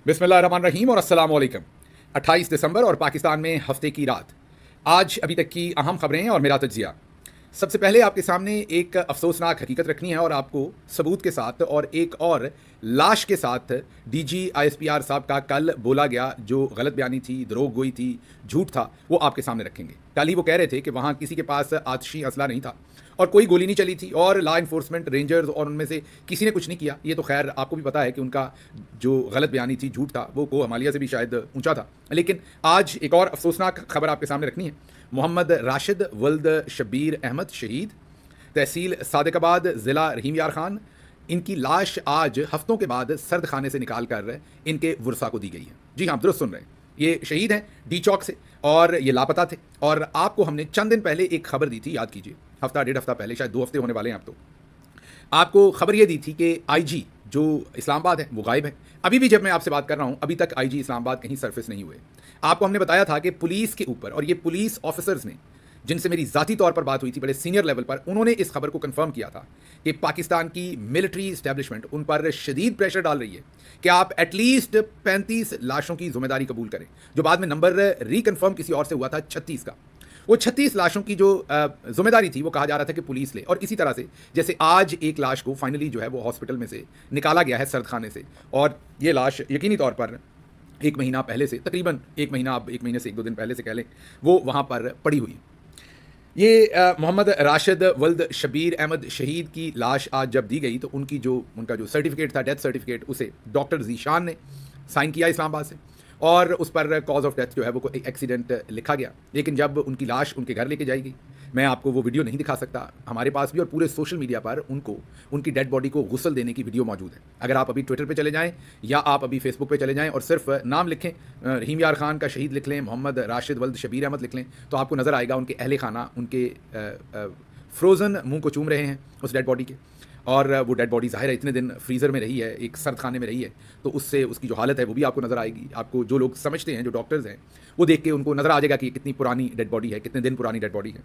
बिस्मिल्लाहिर्रहमानिर्रहीम और अस्सलाम वालेकुम। 28 दिसंबर और पाकिस्तान में हफ्ते की रात। आज अभी तक की अहम खबरें और मेरा तज्जिया। सबसे पहले आपके सामने एक अफसोसनाक हकीकत रखनी है और आपको सबूत के साथ और एक और लाश के साथ डीजी आईएसपीआर साहब का कल बोला गया जो गलत बयानी थी, दरोग गोई थी, झूठ था, वो आपके सामने रखेंगे। कल ही वो कह रहे थे कि वहाँ किसी के पास आतिशी असला नहीं था और कोई गोली नहीं चली थी और लॉ इन्फोर्समेंट रेंजर्स और उनमें से किसी ने कुछ नहीं किया। ये तो खैर आपको भी पता है कि उनका जो गलत बयानी थी, झूठ था, वो को हमालिया से भी शायद ऊंचा था। लेकिन आज एक और अफसोसनाक खबर आपके सामने रखनी है। मोहम्मद राशिद वल्द शब्बीर अहमद शहीद, तहसील सादिकाबाद, ज़िला रहीम यार खान। इनकी लाश आज हफ्तों के बाद सर्द खाने से निकाल कर इनके वर्सा को दी गई है। जी हाँ, दुरुस्त सुन रहे हैं, ये शहीद हैं डी चौक से और ये लापता थे। और आपको हमने चंद दिन पहले एक खबर दी थी, याद कीजिए, हफ्ता डेढ़ हफ्ता पहले, शायद 2 हफ्ते होने वाले हैं अब तो। आपको खबर ये दी थी कि आईजी जो इस्लामाबाद है वो गायब है। अभी भी जब मैं आपसे बात कर रहा हूँ, अभी तक आईजी इस्लामाबाद कहीं सरफेस नहीं हुए। आपको हमने बताया था कि पुलिस के ऊपर, और ये पुलिस ऑफिसर्स ने जिनसे मेरी ज़ाती तौर पर बात हुई थी बड़े सीनियर लेवल पर, उन्होंने इस खबर को कंफर्म किया था कि पाकिस्तान की मिलिट्री इस्टेब्लिशमेंट उन पर शदीद प्रेशर डाल रही है कि आप एटलीस्ट 35 लाशों की जिम्मेदारी कबूल करें, जो बाद में नंबर रिकन्फर्म किसी और से हुआ था 36 का। वो 36 लाशों की जो जिम्मेदारी थी वो कहा जा रहा था कि पुलिस ले। और इसी तरह से जैसे आज एक लाश को फाइनली जो है वो हॉस्पिटल में से निकाला गया है, सर्द खाने से, और ये लाश यकीनी तौर पर 1 महीना पहले से, तकरीबन 1 महीना, अब 1 महीने से 1-2 दिन पहले से कह लें, वो वहाँ पर पड़ी हुई है। ये मोहम्मद राशिद वल्द शबीर अहमद शहीद की लाश आज जब दी गई तो उनका जो सर्टिफिकेट था, डेथ सर्टिफिकेट, उसे डॉक्टर जीशान ने साइन किया इस्लामाबाद से, और उस पर कॉज ऑफ डेथ जो है वो कोई एक्सीडेंट लिखा गया। लेकिन जब उनकी लाश उनके घर लेके जाएगी, मैं आपको वो वीडियो नहीं दिखा सकता, हमारे पास भी और पूरे सोशल मीडिया पर उनकी डेड बॉडी को गुस्ल देने की वीडियो मौजूद है। अगर आप अभी ट्विटर पे चले जाएं या आप अभी फेसबुक पे चले जाएं और सिर्फ नाम लिखें, रहीम यार खान का शहीद लिख लें, मोहम्मद राशिद वल्द शबीर अहमद लिख लें, तो आपको नज़र आएगा उनके अहले खाना उनके फ्रोज़न मुंह को चूम रहे हैं उस डेड बॉडी के। और वो डेड बॉडी ज़ाहिर है इतने दिन फ्रीज़र में रही है, एक सर्द खाने में रही है, तो उससे उसकी जो हालत है वो भी आपको नज़र आएगी। आपको जो लोग समझते हैं, जो डॉक्टर्स हैं, वो देख के उनको नज़र आ जाएगा कि कितनी पुरानी डेड बॉडी है, कितने दिन पुरानी डेड बॉडी है।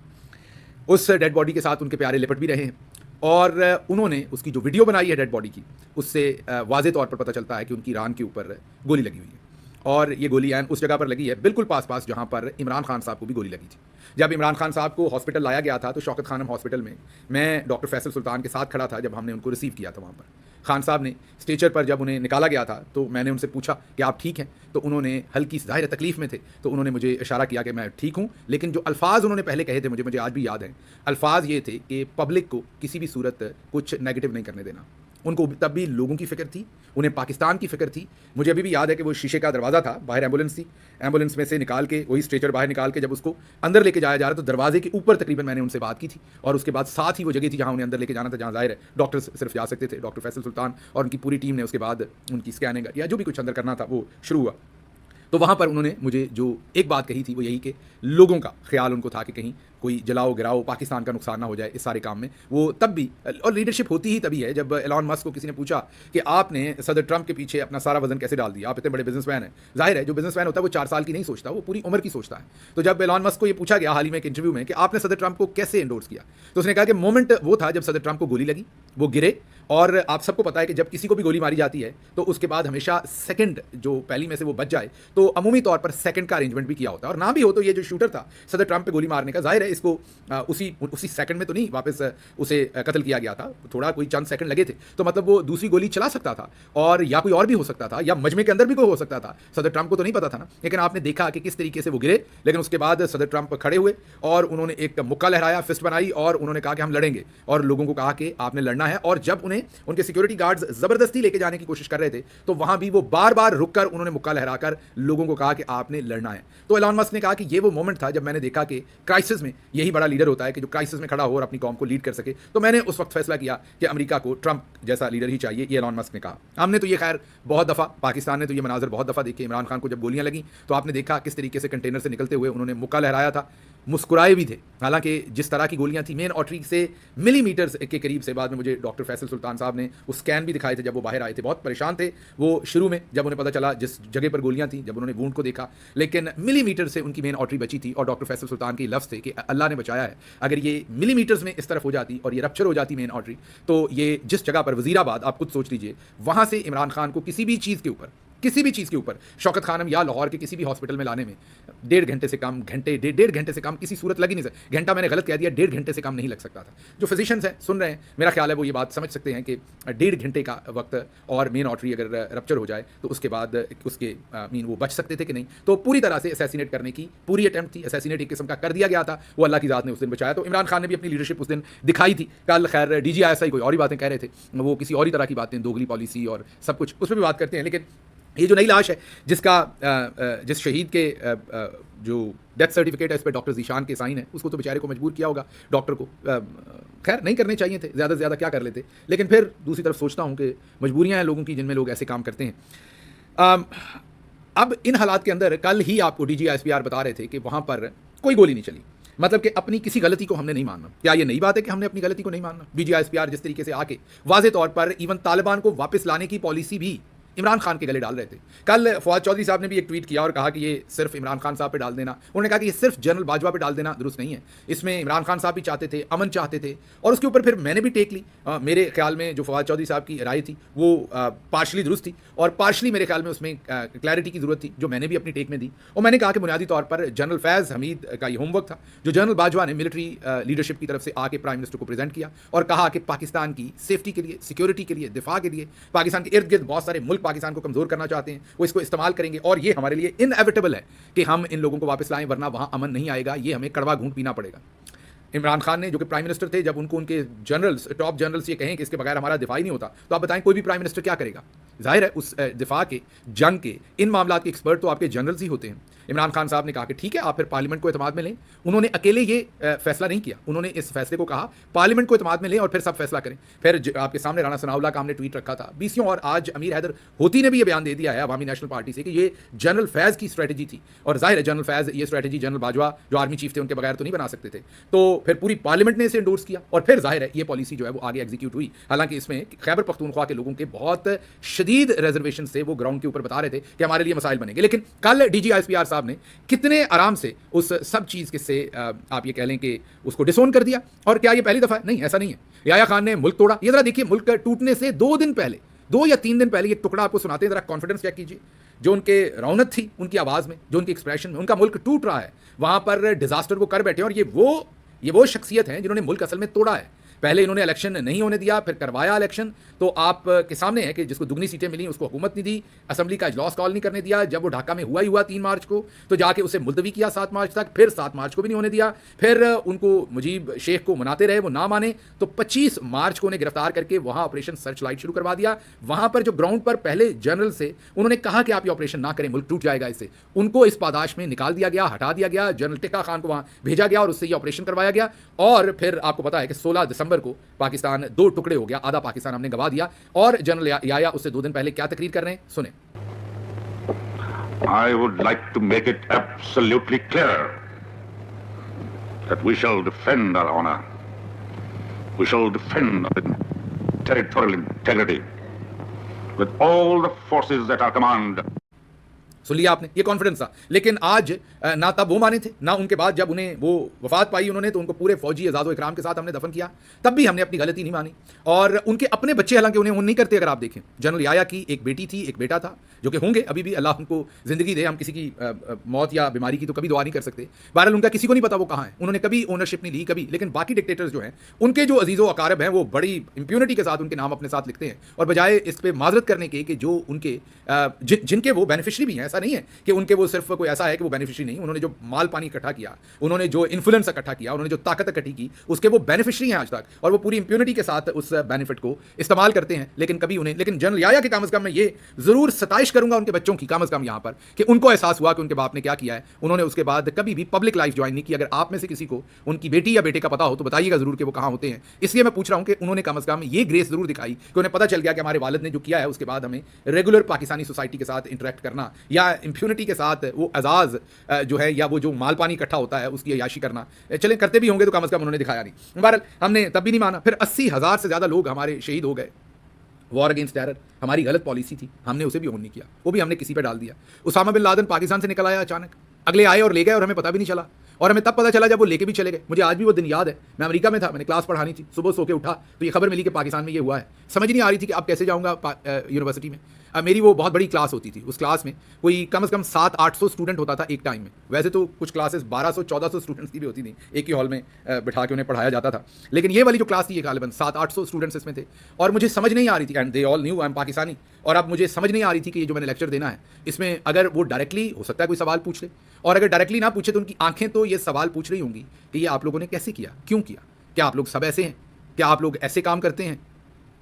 उस डेड बॉडी के साथ उनके प्यारे लिपट भी रहे हैं और उन्होंने उसकी जो वीडियो बनाई है डेड बॉडी की, उससे वाज़े तौर पर पता चलता है कि उनकी रान के ऊपर गोली लगी हुई है। और ये गोली एन उस जगह पर लगी है, बिल्कुल पास पास जहाँ पर इमरान खान साहब को भी गोली लगी थी। जब इमरान खान साहब को हॉस्पिटल लाया गया था तो शौकत खानम हॉस्पिटल में मैं डॉक्टर फैसल सुल्तान के साथ खड़ा था जब हमने उनको रिसीव किया था। वहाँ पर खान साहब ने स्टेचर पर जब उन्हें निकाला गया था तो मैंने उनसे पूछा कि आप ठीक हैं, तो उन्होंने हल्की ज़ाहिर तकलीफ़ में थे, तो उन्होंने मुझे इशारा किया कि मैं ठीक हूँ। लेकिन जो अल्फाज उन्होंने पहले कहे थे, मुझे आज भी याद हैं, अल्फाज ये थे कि पब्लिक को किसी भी सूरत कुछ नेगेटिव नहीं करने देना। उनको तब भी लोगों की फ़िक्र थी, उन्हें पाकिस्तान की फ़िक्र थी। मुझे अभी भी याद है कि वो शीशे का दरवाज़ा था, बाहर एम्बुलेंस थी, एम्बुलेंस में से निकाल के वही स्ट्रेचर बाहर निकाल के जब उसको अंदर लेके जाया जा रहा तो दरवाजे के ऊपर तकरीबन मैंने उनसे बात की थी। और उसके बाद साथ ही वो जगह थी जहाँ उन्हें अंदर लेके जाना था, जहाँ ज़ाहिर है डॉक्टर्स सिर्फ जा सकते थे। डॉक्टर फैसल सुल्तान और उनकी पूरी टीम ने उसके बाद उनकी स्कैनिंग या जो भी कुछ अंदर करना था वो शुरू हुआ। तो वहाँ पर उन्होंने मुझे जो एक बात कही थी वो यही कि लोगों का ख्याल उनको था कि कहीं कोई जलाओ गिराओ, पाकिस्तान का नुकसान ना हो जाए इस सारे काम में। वो तब भी, और लीडरशिप होती ही तभी है जब एलॉन मस्क को किसी ने पूछा कि आपने सदर ट्रंप के पीछे अपना सारा वजन कैसे डाल दिया, आप इतने बड़े बिजनेसमैन हैं। जाहिर है जो बिजनेसमैन होता है वो 4 साल की नहीं सोचता, वो पूरी उम्र की सोचता है। तो जब एलॉन मस्क को ये पूछा गया हाल ही में एक इंटरव्यू में कि आपने सदर ट्रंप को कैसे एंडोर्स किया, तो उसने कहा कि मोमेंट वो था जब सदर ट्रंप को गोली लगी, वो गिरे। और आप सबको पता है कि जब किसी को भी गोली मारी जाती है तो उसके बाद हमेशा सेकंड जो पहली में से वो बच जाए तो अमूमी तौर पर सेकंड का अरेंजमेंट भी किया होता है। और ना भी हो तो ये जो शूटर था सदर ट्रंप पे गोली मारने का, जाहिर है इसको उसी सेकंड में तो नहीं वापस उसे कत्ल किया गया था, थोड़ा कोई चंद सेकंड लगे थे, तो मतलब वो दूसरी गोली चला सकता था और या कोई और भी हो सकता था या मजमे के अंदर भी कोई हो सकता था। सदर ट्रंप को तो नहीं पता था ना। लेकिन आपने देखा कि किस तरीके से वो गिरे। लेकिन उसके बाद सदर ट्रंप खड़े हुए और उन्होंने एक मुक्का लहराया, फिस्ट बनाई और उन्होंने कहा कि हम लड़ेंगे, और लोगों को कहा कि आपने लड़ना है। और जब उन्हें उनके सिक्योरिटी गार्ड्स जबरदस्ती लेके जाने की कोशिश कर रहे थे तो वहां भी वो बार बार रुककर उन्होंने मुक्का लहराकर लोगों को कहा कि आपने लड़ना है। तो एलॉन मस्क ने कहा कि ये वो मोमेंट था जब मैंने देखा कि क्राइसिस में यही बड़ा लीडर होता है कि जो क्राइसिस में खड़ा हो और अपनी कौम को लीड कर सके। तो मैंने उस वक्त फैसला किया कि अमेरिका को ट्रंप जैसा लीडर ही चाहिए, ये एलॉन मस्क ने कहा। हमने तो ये खैर बहुत दफ़ा, पाकिस्तान ने तो ये मनाजर बहुत दफ़ा देखे। इमरान खान को जब गोलियां लगी तो आपने देखा किस तरीके से कंटेनर से निकलते हुए उन्होंने मुक्का लहराया था, मुस्कुराए भी थे। हालांकि जिस तरह की गोलियां थी मेन आर्टरी से मिलीमीटर्स के करीब से, बाद में मुझे डॉक्टर फैसल सुल्तान साहब ने उस स्कैन भी दिखाए थे जब वो बाहर आए थे। बहुत परेशान थे वो शुरू में जब उन्हें पता चला जिस जगह पर गोलियां थी, जब उन्होंने वूंड को देखा। लेकिन मिलीमीटर से उनकी मेन आर्टरी बची थी और डॉक्टर फैसल सुल्तान के लफ्ज़ थे कि अल्लाह ने बचाया है। अगर ये मिलीमीटर्स में इस तरफ हो जाती और ये रप्चर हो जाती मेन आर्टरी, तो ये जिस जगह पर वजीराबाद, आप खुद सोच लीजिए, वहाँ से इमरान खान को किसी भी चीज़ के ऊपर किसी भी चीज़ के ऊपर शौकत खानम या लाहौर के किसी भी हॉस्पिटल में लाने में 1.5 घंटे से कम, घंटे, डेढ़ घंटे से कम किसी सूरत लग ही नहीं सकता। घंटा मैंने गलत कह दिया, 1.5 घंटे से कम नहीं लग सकता था। जो फिजिशियंस हैं सुन रहे हैं, मेरा ख्याल है वो ये बात समझ सकते हैं कि 1.5 घंटे का वक्त और मेन आर्टरी अगर रप्चर हो जाए तो उसके बाद उसके मीन वो बच सकते थे कि नहीं। तो पूरी तरह से असैसिनेट करने की पूरी अटैम्प्ट थी, असैसिनेट एक किस्म का कर दिया गया था। वो अल्लाह की ज़ात ने उस दिन बचाया। तो इमरान खान ने भी अपनी लीडरशिप उस दिन दिखाई थी। कल खैर DGISI कोई और ही बातें कह रहे थे, वो किसी और ही तरह की बातें, दोगली पॉलिसी और सब कुछ, उस पर भी बात करते हैं। लेकिन ये जो नई लाश है जिस शहीद के जो डेथ सर्टिफिकेट है इस पर डॉक्टर ज़ीशान के साइन है, उसको तो बेचारे को मजबूर किया होगा डॉक्टर को। खैर नहीं करने चाहिए थे, ज़्यादा से ज़्यादा क्या कर लेते। लेकिन फिर दूसरी तरफ सोचता हूँ कि मजबूरियाँ हैं लोगों की जिनमें लोग ऐसे काम करते हैं। अब इन हालात के अंदर कल ही आपको DGISPR बता रहे थे कि वहाँ पर कोई गोली नहीं चली, मतलब कि अपनी किसी गलती को हमने नहीं मानना। क्या ये नई बात है कि हमने अपनी गलती को नहीं मानना? DGISPR जिस तरीके से आके वाज़े तौर पर इवन तालिबान को वापस लाने की पॉलिसी भी इमरान खान के गले डाल रहे थे। कल फवाद चौधरी साहब ने भी एक ट्वीट किया और कहा कि ये सिर्फ इमरान खान साहब पे डाल देना, उन्होंने कहा कि ये सिर्फ जनरल बाजवा पे डाल देना दुरुस्त नहीं है, इसमें इमरान खान साहब भी चाहते थे, अमन चाहते थे। और उसके ऊपर फिर मैंने भी टेक ली। मेरे ख्याल में जो फवाद चौधरी साहब की राय थी वो पार्शली दुरुस्त थी और पार्शली मेरे ख्याल में उसमें क्लैरिटी की जरूरत थी, जो मैंने भी अपनी टेक में दी। और मैंने कहा कि बुनियादी तौर पर जनरल फैज़ हमीद का ये होमवर्क था जो जनरल बाजवा ने मिलिट्री लीडरशिप की तरफ से आके प्राइम मिनिस्टर को प्रेजेंट किया और कहा कि पाकिस्तान की सेफ्टी के लिए, सिक्योरिटी के लिए, दिफा के लिए, पाकिस्तान के इर्द गिर्द बहुत सारे मुल्क पाकिस्तान को कमज़ोर करना चाहते हैं, वो इसको इस्तेमाल करेंगे और ये हमारे लिए इनएविटेबल है कि हम इन लोगों को वापस लाएं, वरना वहां अमन नहीं आएगा, ये हमें कड़वा घूंट पीना पड़ेगा। इमरान खान ने, जो कि प्राइम मिनिस्टर थे, जब उनको उनके जनरल्स, टॉप जनरल्स ये कहें कि इसके बगैर हमारा दिफा ही नहीं होता, तो आप बताएं कोई भी प्राइम मिनिस्टर क्या करेगा? जाहिर है उस दिफा के, जंग के, इन मामलों के एक्सपर्ट तो आपके जनरल्स ही होते हैं। इमरान खान साहब ने कहा कि ठीक है आप फिर पार्लियामेंट को एतमाद में लें। उन्होंने अकेले ये फैसला नहीं किया, उन्होंने इस फैसले को कहा पार्लियामेंट को एतमाद में लें और फिर सब फैसला करें। फिर आपके सामने राना सनाउल्लाह का हमने ट्वीट रखा था, बीसियों, और आज अमीर हैदर होती ने भी ये बयान दे दिया है अवामी नेशनल पार्टी से कि ये जनरल फैज़ की स्ट्रेटजी थी। और जाहिर है जनरल फैज़ ये स्ट्रेटजी जनरल बाजवा जो आर्मी चीफ थे उनके बगैर तो नहीं बना सकते थे। तो फिर पूरी पार्लियामेंट ने इसे एंडोर्स किया और फिर जाहिर है ये पॉलिसी जो है वो आगे एग्जीक्यूट हुई। हालांकि इसमें खैबर पख्तूनख्वा के लोगों के बहुत शदीद रिजर्वेशन से वो ग्राउंड के ऊपर बता रहे थे कि हमारे लिए मसाइल बनेंगे। लेकिन कल DGISPR साहब ने कितने आराम से उस सब चीज़ के से आप ये कह लें कि उसको डिसोन कर दिया। और क्या ये पहली दफ़ा है? नहीं, ऐसा नहीं है। याया खान ने मुल्क तोड़ा। ये ज़रा देखिए, मुल्क टूटने से 2 दिन पहले, 2 या 3 दिन पहले एक टुकड़ा आपको सुनाते हैं, ज़रा कॉन्फिडेंस चेक कीजिए। जो उनके रौनक थी उनकी आवाज़ में, जो उनके एक्सप्रेशन में, उनका मुल्क टूट रहा है, वहाँ पर डिजास्टर वो कर बैठे। और ये वो शख्सियत हैं जिन्होंने मुल्क असल में तोड़ा है। पहले इन्होंने इलेक्शन नहीं होने दिया, फिर करवाया इलेक्शन, तो आप के सामने है कि जिसको दुगनी सीटें मिली उसको हुकूमत नहीं दी, असेंबली का इजलास कॉल नहीं करने दिया। जब वो ढाका में हुआ ही हुआ 3 मार्च को, तो जाके उसे मुलतवी किया 7 मार्च तक, फिर 7 मार्च को भी नहीं होने दिया। फिर उनको मुजीब शेख को मनाते रहे, वो ना माने, तो 25 मार्च को उन्हें गिरफ्तार करके वहाँ ऑपरेशन सर्च लाइट शुरू करवा दिया। वहाँ पर जो ग्राउंड पर पहले जनरल से उन्होंने कहा कि आप ये ऑपरेशन ना करें, मुल्क टूट जाएगा इससे, उनको इस पादाश में निकाल दिया गया, हटा दिया गया। जनरल टिक्का खान को वहाँ भेजा गया और उससे ये ऑपरेशन करवाया गया। और फिर आपको पता है कि 16 दिसंबर को पाकिस्तान 2 टुकड़े हो गया, आधा पाकिस्तान हमने गवा दिया। और जनरल याया उससे 2 दिन पहले क्या तकरीर कर रहे हैं, सुने। I would like to make it absolutely clear that we shall defend our honor. We shall defend our territorial integrity with all the forces at our command. सुन लिया आपने, ये कॉन्फिडेंस था। लेकिन आज ना तब वो माने थे, ना उनके बाद जब उन्हें वो वफात पाई उन्होंने, तो उनको पूरे फौजी एजाज़ो इकराम के साथ हमने दफन किया, तब भी हमने अपनी गलती नहीं मानी। और उनके अपने बच्चे हालांकि उन्हें नहीं करते। अगर आप देखें, जनरल याया की एक बेटी थी, एक बेटा था, जो कि होंगे अभी भी, अल्लाह उनको ज़िंदगी दे। हम किसी की मौत या बीमारी की तो कभी दुआ नहीं कर सकते। बहरहाल उनका किसी को नहीं पता वो कहाँ है, उन्होंने कभी ओनरशिप नहीं ली कभी। लेकिन बाकी डिक्टेटर्स जो हैं, उनके जो अजीज़ो अकारब हैं, वो बड़ी इम्प्यूनिटी के साथ उनके नाम अपने साथ लिखते हैं। और बजाय इस पर माजरत करने के कि जो उनके जिनके वो बेनिफिशरी भी हैं, ऐसा नहीं है कि उनके वो सिर्फ कोई ऐसा है कि वो बेनिफिशरी नहीं, उन्होंने जो माल पानी इकट्ठा किया, उन्होंने जो इन्फ्लुएंस इकट्ठा किया, उन्होंने जो ताकत इकट्ठी की, उसके वो बेनिफिशरी हैं आज तक। और वो पूरी इंप्यूनिटी के साथ उस बेनिफिट को इस्तेमाल करते हैं। लेकिन कभी उन्हें, लेकिन जनरल याया के कम अज़ कम मैं ये ज़रूर सताइश करूंगा उनके बच्चों की, कम अज़ कम यहाँ पर, कि उनको एहसास हुआ कि उनके बाप ने क्या किया है। उन्होंने उसके बाद कभी भी पब्लिक लाइफ ज्वाइन नहीं की। अगर आप में से किसी को उनकी बेटी या बेटे का पता हो तो बताइएगा ज़रूर कि वो कहाँ होते हैं। इसलिए मैं पूछ रहा हूँ कि उन्होंने कम अज़ कम ये ग्रेस ज़रूर दिखाई कि उन्हें पता चल गया कि हमारे वालिद ने जो किया है उसके बाद हमें रेगुलर पाकिस्तानी सोसाइटी के साथ इंटरेक्ट करना, या इंप्यूनिटी के साथ वो एजाज़ जो है, या वो जो माल पानी इकट्ठा होता है उसकी अयाशी करना, चलें करते भी होंगे तो कम अज़ कम उन्होंने दिखाया नहीं। बहरहाल हमने तब भी नहीं माना। फिर 80,000 से ज़्यादा लोग हमारे शहीद हो गए। वॉर अगेंस्ट टेरर हमारी गलत पॉलिसी थी, हमने उसे भी ऑन नहीं किया, वो भी हमने किसी पे डाल दिया। उसामा बिन लादेन पाकिस्तान से निकल आया अचानक, अगले आए और ले गए और हमें पता भी नहीं चला। और हमें तब पता चला जब वो लेके भी चले गए। मुझे आज भी वो दिन याद है, मैं अमेरिका में था, मैंने क्लास पढ़ानी थी, सुबह सो के उठा तो ये खबर मिली कि पाकिस्तान में ये हुआ है। समझ नहीं आ रही थी कि अब कैसे जाऊँगा यूनिवर्सिटी में। मेरी वो बहुत बड़ी क्लास होती थी, उस क्लास में कोई कम से कम 700-800 स्टूडेंट होता था एक टाइम में। वैसे तो कुछ क्लासेस 1200-1400 स्टूडेंट्स की भी होती थी, एक ही हॉल में बिठा के उन्हें पढ़ाया जाता था, लेकिन ये वाली जो क्लास थी ये गालिबन 700-800 स्टूडेंट्स इसमें थे। और मुझे समझ नहीं आ रही थी, and they all new I am Pakistani, और अब मुझे समझ नहीं आ रही थी कि ये जो मैंने लेक्चर देना है इसमें अगर वो डायरेक्टली हो सकता है कोई सवाल पूछ ले, और अगर डायरेक्टली ना पूछे तो उनकी आंखें तो ये सवाल पूछ रही होंगी कि ये आप लोगों ने कैसे किया, क्यों किया, क्या आप लोग सब ऐसे हैं, क्या आप लोग ऐसे काम करते हैं।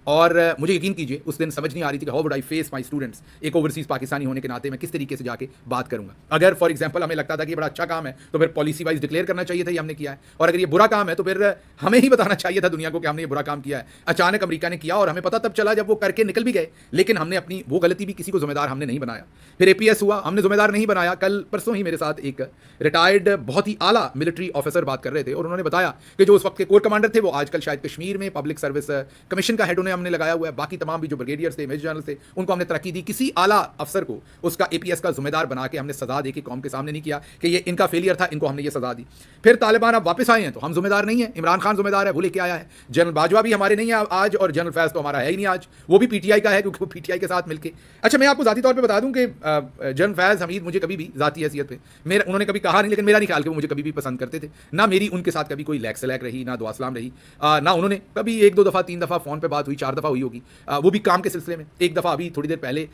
और मुझे यकीन कीजिए उस दिन समझ नहीं आ रही थी कि how would I face my students, एक ओवरसीज़ पाकिस्तानी होने के नाते मैं किस तरीके से जाके बात करूंगा। अगर फॉर एग्जांपल हमें लगता था कि ये बड़ा अच्छा काम है तो फिर पॉलिसी वाइज डिक्लेयर करना चाहिए था ये हमने किया है, और अगर ये बुरा काम है तो फिर हमें ही बताना चाहिए था दुनिया को कि हमने ये बुरा काम किया है। अचानक अमेरिका ने किया और हमें पता तब चला जब वो करके निकल भी गए, लेकिन हमने अपनी वो गलती भी किसी को जिम्मेदार हमने नहीं बनाया। फिर APS हुआ, हमने जिम्मेदार नहीं बनाया। कल परसों ही मेरे साथ एक रिटायर्ड बहुत ही आला मिलिट्री ऑफिसर बात कर रहे थे और उन्होंने बताया कि जो उस वक्त के कोर कमांडर थे वो आजकल शायद कश्मीर में पब्लिक सर्विस कमीशन का हेड उन्हें हमने लगाया हुआ है, बाकी तमाम भी जो ब्रिगेडियर्स थे, मेजर जनरल थे, उनको हमने तरक्की दी। किसी आला अफसर को उसका APS का जिम्मेदार बना के हमने सजा दे के कौम के सामने नहीं किया कि ये इनका फेलियर था, इनको हमने ये सजा दी। फिर तालिबान अब वापस आए हैं तो हम जिम्मेदार नहीं है, इमरान खान जिम्मेदार है, वो लेके आया है। जनरल बाजवा भी हमारे नहीं है आज, और जनरल फैज तो हमारा है ही नहीं आज, वो भी PTI का है क्योंकि वो PTI के साथ मिलकर। अच्छा, मैं आपको जाती तौर पर बता दूं कि जनरल फैज हमीद मुझे कभी भी जाती हैसियत पे मेरा उन्होंने कभी कहा नहीं, लेकिन मेरा नहीं ख्याल कि वो मुझे कभी भी पसंद करते थे। ना मेरी उनके साथ कभी कोई लैक से लैक रही, ना दुआ सलाम रही, ना उन्होंने कभी 1-2 दफ़ा 3 दफ़ा फ़ोन पे बात हुई, 4 दफ़ा हुई होगी, वो भी काम के सिलसिले में। एक दफ़ा अभी थोड़ी देर पहले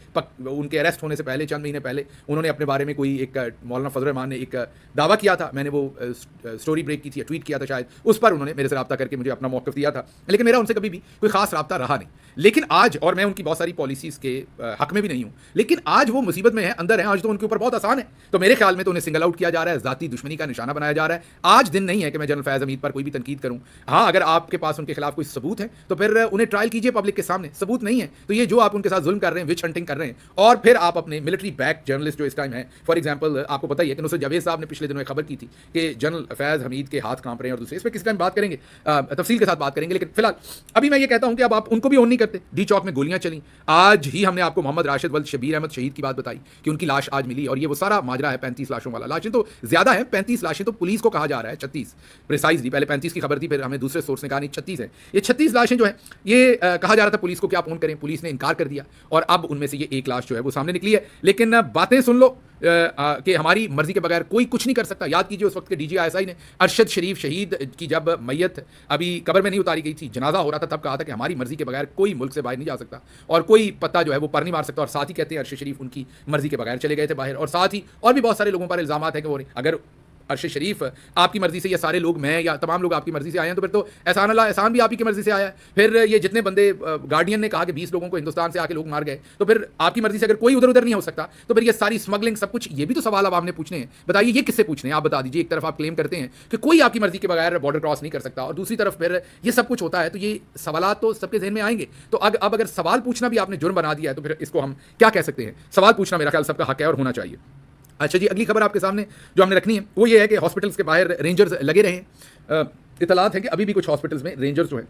उनके अरेस्ट होने से पहले, चंद महीने पहले, उन्होंने अपने बारे में कोई एक मौलाना फजल रहमान ने एक दावा किया था, मैंने वो स्टोरी ब्रेक की थी, ट्वीट किया था शायद, उस पर उन्होंने मेरे से रब्ता करके मुझे अपना मौक़िफ़ दिया था, लेकिन मेरा उनसे कभी भी कोई खास रब्ता रहा नहीं। लेकिन आज, और मैं उनकी बहुत सारी पॉलिसीज़ के हक में भी नहीं हूँ, लेकिन आज वो मुसीबत में है, अंदर है, आज तो उनके ऊपर बहुत आसान है, तो मेरे ख्याल में तो उन्हें सिंगल आउट किया जा रहा है, ज़ाती दुश्मनी का निशाना बनाया जा रहा है। आज दिन नहीं है कि मैं जनरल फैज़ हमीद पर कोई भी तनकीद करूँ। हाँ, अगर आपके पास उनके खिलाफ कोई सबूत है तो फिर उन्हें ट्रायल कीजिए पब्लिक के सामने। सबूत नहीं है तो ये जो आप उनके साथ जुल्म कर रहे हैं, विच हंटिंग कर रहे हैं, और फिर आप अपने मिलिट्री बैक जर्नलिस्ट जो इस टाइम है, फॉर एग्जांपल आपको पता ही है कि नुसरत जावेद साहब ने पिछले दिनों एक खबर की थी कि जनरल फैज़ हमीद के हाथ कांप रहे हैं, और दूसरे इस पर किस टाइम बात करेंगे, तफसील के साथ बात करेंगे। लेकिन फिलहाल अभी मैं ये कहता हूं कि अब आप उनको भी ऑन नहीं करते। डी चौक में गोलियां चली, आज ही हमने आपको मोहम्मद राशिद वल्द शबीर अहमद शहीद की बात बताई कि उनकी लाश आज मिली, और ये वो सारा माजरा है 35 लाशों वाला। लाशें तो ज्यादा है, 35 लाशें तो पुलिस को कहा जा रहा है, 36 प्रिसाइजली, पहले 35 की खबर थी, फिर हमें दूसरे सोर्स ने कहा नहीं 36 है। ये 36 लाशें जो है ये कहा जा रहा था पुलिस को कि आप ऑन करें, पुलिस ने इनकार कर दिया, और अब उनमें से ये एक लाश जो है वो सामने निकली है। लेकिन बातें सुन लो कि हमारी मर्जी के बगैर कोई कुछ नहीं कर सकता। याद कीजिए उस वक्त के DG ISI ने अरशद शरीफ शहीद की जब मैयत अभी कब्र में नहीं उतारी गई थी, जनाजा हो रहा था, तब कहा था कि हमारी मर्जी के बगैर कोई मुल्क से बाहर नहीं जा सकता और कोई पत्ता जो है वो पर नहीं मार सकता। और साथ ही कहते हैं अरशद शरीफ उनकी मर्जी के बगैर चले गए थे बाहर, और साथ ही और भी बहुत सारे लोगों पर इल्जाम है कि वो अगर अरशद शरीफ आपकी मर्जी से, या सारे लोग, मैं या तमाम लोग आपकी मर्जी से आए हैं, तो फिर तो एहसान अल्लाह एहसान भी आप ही की मर्जी से आया है। फिर ये जितने बंदे, गार्डियन ने कहा कि 20 लोगों को हिंदुस्तान से आके लोग मार गए, तो फिर आपकी मर्जी से अगर कोई उधर उधर नहीं हो सकता तो फिर ये सारी स्मगलिंग सब कुछ, ये भी तो सवाल अब आपने पूछने हैं। बताइए ये किससे पूछने हैं, आप बता दीजिए। एक तरफ आप क्लेम करते हैं कि कोई आपकी मर्जी के बगैर बॉर्डर क्रॉस नहीं कर सकता, और दूसरी तरफ फिर ये सब कुछ होता है, तो ये सवाल तो सबके जहन में आएंगे। तो अब अगर सवाल पूछना भी आपने जुर्म बना दिया है तो फिर इसको हम क्या कह सकते हैं। सवाल पूछना मेरा ख्याल सबका हक है और होना चाहिए। अच्छा जी, अगली खबर आपके सामने जो हमने रखनी है वो ये है कि हॉस्पिटल्स के बाहर रेंजर्स लगे रहे हैं। इतलात है कि अभी भी कुछ हॉस्पिटल्स में रेंजर्स जो हैं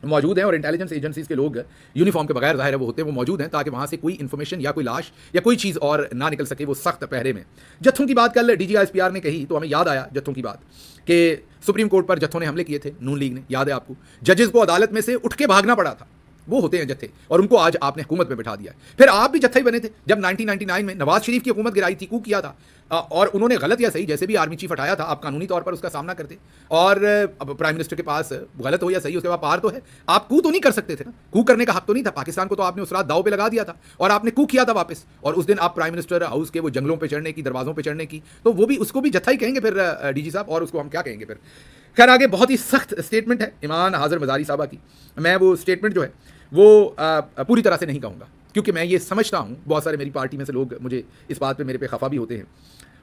मौजूद हैं, और इंटेलिजेंस एजेंसीज के लोग यूनिफॉर्म के बगैर ज़ाहिर है वो होते हैं, वो मौजूद हैं ताकि वहाँ से कोई इन्फॉर्मेशन या कोई लाश या कोई चीज़ और ना निकल सके। वो सख्त पहरे में। जत्थों की बात कल DG ISPR ने कही तो हमें याद आया जत्थों की बात कि सुप्रीम कोर्ट पर जत्थों ने हमले किए थे, नून लीग ने, याद है आपको। जजेस को अदालत में से उठ के भागना पड़ा था, वो होते हैं जत्थे, और उनको आज आपने हुकूमत में बैठा दिया है। फिर आप भी जत्था ही बने थे जब 1999 में नवाज शरीफ की हुकूमत गिराई थी, कू किया था, और उन्होंने गलत या सही जैसे भी आर्मी चीफ हटाया था, आप कानूनी तौर पर उसका सामना करते, और अब प्राइम मिनिस्टर के पास गलत हो या सही उसके बाद पार तो है, आप कू तो नहीं कर सकते थे ना, कू करने का हक तो नहीं था। पाकिस्तान को तो आपने उस रात दाव पे लगा दिया था और आपने कू किया था वापस, और उस दिन आप प्राइम मिनिस्टर हाउस के वो जंगलों पर चढ़ने की, दरवाजों पर चढ़ने की, तो वो भी, उसको भी जत्था ही कहेंगे फिर DG साहब, और उसको हम क्या कहेंगे फिर। खैर आगे बहुत ही सख्त स्टेटमेंट है ईमान हाजिर मज़ारी साहबा की। मैं वो स्टेटमेंट जो है वो पूरी तरह से नहीं कहूँगा, क्योंकि मैं ये समझता हूँ, बहुत सारे मेरी पार्टी में से लोग मुझे इस बात पे मेरे पे खफा भी होते हैं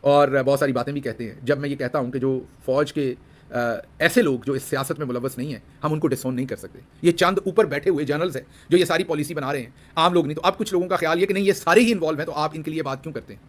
और बहुत सारी बातें भी कहते हैं जब मैं ये कहता हूँ कि जो फ़ौज के ऐसे लोग जो इस सियासत में मुलव्वस नहीं है, हम उनको डिसोन नहीं कर सकते। ये चंद ऊपर बैठे हुए जर्नल्स हैं जो ये सारी पॉलिसी बना रहे हैं, आम लोग नहीं। तो अब कुछ लोगों का ख्याल ये कि नहीं ये सारे ही इन्वॉल्व हैं, तो आप इनके लिए बात क्यों करते हैं।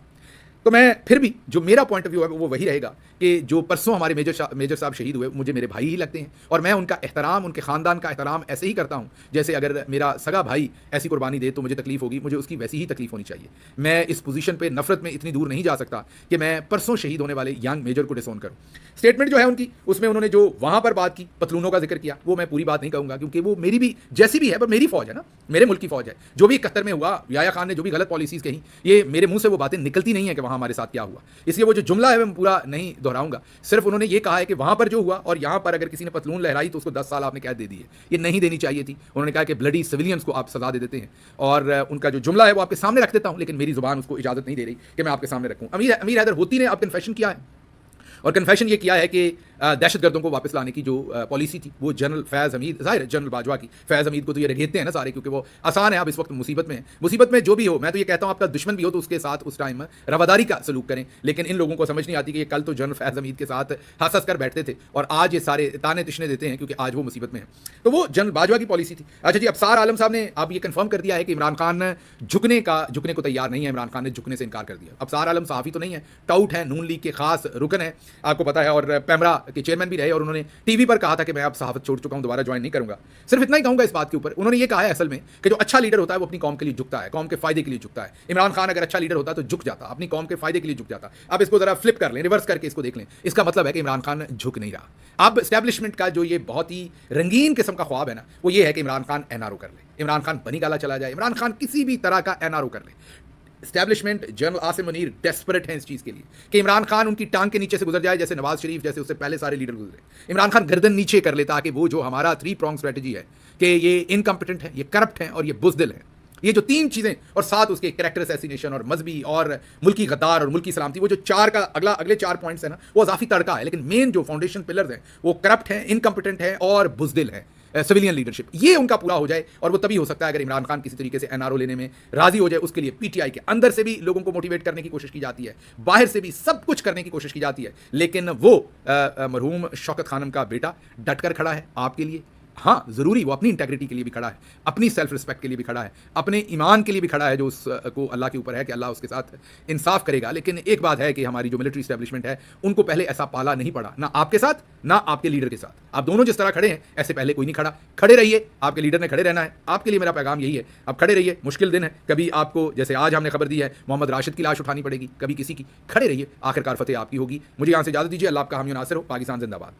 तो मैं फिर भी जो मेरा पॉइंट ऑफ व्यू है वो वही रहेगा कि जो परसों हमारे मेजर साहब शहीद हुए मुझे मेरे भाई ही लगते हैं, और मैं उनका एहतराम, उनके ख़ानदान का एहतराम ऐसे ही करता हूँ जैसे अगर मेरा सगा भाई ऐसी कुर्बानी दे तो मुझे तकलीफ होगी, मुझे उसकी वैसी ही तकलीफ होनी चाहिए। मैं इस पोजीशन पे नफरत में इतनी दूर नहीं जा सकता कि मैं परसों शहीद होने वाले यंग मेजर को डिसोन करूँ। स्टेटमेंट जो है उनकी, उसमें उन्होंने जो वहाँ पर बात की, पतलूनों का जिक्र किया, वो मैं पूरी बात नहीं कहूँगा क्योंकि वो मेरी भी जैसी भी है, पर मेरी फौज है ना, मेरे मुल्क की फौज है। जो भी 71 में हुआ, याया खान ने जो भी गलत पॉलिसीज़ कही, ये मेरे मुंह से वो बातें निकलती नहीं है कि वहाँ हमारे साथ क्या हुआ, इसलिए वो जो जुमला है मैं पूरा नहीं दोहराऊंगा। सिर्फ उन्होंने ये कहा है कि वहाँ पर जो हुआ और यहाँ पर अगर किसी ने पतलून लहराई तो उसको 10 साल आपने कैद दे दी है, ये नहीं देनी चाहिए थी। उन्होंने कहा कि ब्लडी सिविलियंस को आप सजा दे देते हैं, और उनका जो जुमला है वो आपके सामने रख देता हूँ, लेकिन मेरी जुबान उसको इजाज़त नहीं दे रही कि मैं आपके सामने रखूँ। अमीर हैदर होती ने अब कन्फेशन किया है, और कन्फेशन ये किया है कि दहशतगर्दों को वापस लाने की जो पॉलिसी थी वो जनरल फैज़ हमीद, ज़ाहिर है जनरल बाजवा की, फैज़ हमीद को तो ये रेगेते हैं ना सारे, क्योंकि वो आसान है, आप इस वक्त मुसीबत में हैं। मुसीबत में जो भी हो, मैं तो ये कहता हूँ आपका दुश्मन भी हो तो उसके साथ उस टाइम रवादारी का सलूक करें, लेकिन इन लोगों को समझ नहीं आती कि ये कल तो जनरल फैज़ हमीद के साथ हंस हंस कर बैठते थे और आज ये सारे ताने तिशने देते हैं क्योंकि आज वो मुसीबत में है। तो वो जनरल बाजवा की पॉलिसी थी। अच्छा जी, अफसार आलम साहब ने अब ये कन्फर्म कर दिया है कि इमरान खान झुकने को तैयार नहीं है, इमरान खान ने झुकने से इनकार कर दिया। अफसार आलम सहाफ़ी तो नहीं है, टाउट है, नून लीग के खास रुकन है, आपको पता है, और पैमरा के चेयरमैन भी रहे, और उन्होंने टीवी पर कहा था कि मैं अब सहाफत छोड़ चुका हूं, दोबारा ज्वाइन नहीं करूंगा। सिर्फ इतना ही कहूंगा इस बात के ऊपर, उन्होंने ये कहा है असल में कि जो अच्छा लीडर होता है वो अपनी कौम के लिए झुकता है, कौम के फायदे के लिए झुकता है। इमरान खान अगर अच्छा लीडर होता तो झुक जाता, अपनी कौम के फायदे के लिए झुक जाता। अब इसको जरा फ्लिप कर लें, रिवर्स करके इसको देख लें, इसका मतलब है कि इमरान खान झुक नहीं रहा। अब एस्टैब्लिशमेंट का जो ये बहुत ही रंगीन किस्म का ख्वाब है ना, वो ये है कि इमरान खान एनआरओ कर ले, इमरान खान बनी गाला चला जाए, इमरान खान किसी भी तरह का एनआरओ कर ले। Establishment, general Asim Munir desperate हैं इस चीज़ के लिए कि इमरान खान उनकी टांग के नीचे से गुजर जाए, जैसे नवाज शरीफ, जैसे उससे पहले सारे लीडर गुजरे। इमरान खान गर्दन नीचे कर लेता कि वो जो हमारा 3 prong स्ट्रेटजी है कि ये इनकम्पिटेंट है, ये करप्ट है और ये बुज़दिल है, ये जो 3 चीज़ें, और साथ उसके कैरेक्टर असैसिनेशन और मजहबी और मुल्की गद्दार और मुल्की सलामती, वो जो 4 का अगले 4 पॉइंट्स है ना, वो अजाफी तड़का है, लेकिन मेन जो फाउंडेशन पिलर्स हैं वो करप्ट हैं, इनकम्पिटेंट हैं और बुज़दिल है। सिविलियन लीडरशिप, ये उनका पूरा हो जाए, और वो तभी हो सकता है अगर इमरान खान किसी तरीके से एनआरओ लेने में राजी हो जाए। उसके लिए पीटीआई के अंदर से भी लोगों को मोटिवेट करने की कोशिश की जाती है, बाहर से भी सब कुछ करने की कोशिश की जाती है, लेकिन वो मरहूम शौकत खानम का बेटा डटकर खड़ा है आपके लिए। हाँ, ज़रूरी वो अपनी इंटेग्रिटी के लिए भी खड़ा है, अपनी सेल्फ रिस्पेक्ट के लिए भी खड़ा है, अपने ईमान के लिए भी खड़ा है, जो उसको अल्लाह के ऊपर है कि अल्लाह उसके साथ इंसाफ करेगा। लेकिन एक बात है कि हमारी जो मिलिट्री इस्टेब्लिशमेंट है उनको पहले ऐसा पाला नहीं पड़ा, ना आपके साथ ना आपके लीडर के साथ। आप दोनों जिस तरह खड़े हैं ऐसे पहले कोई नहीं खड़ा। खड़े रहिए, आपके लीडर ने खड़े रहना है। आपके लिए मेरा पैगाम यही है, आप खड़े रहिए। मुश्किल दिन है, कभी आपको, जैसे आज हमने खबर दी है, मोहम्मद राशिद की लाश उठानी पड़ेगी, कभी किसी की। खड़े रहिए, आखिरकार फतेह आपकी होगी। मुझे यहाँ से इजाज़त दीजिए। अल्लाह आपका हामी नासिर हो। पाकिस्तान जिंदाबाद।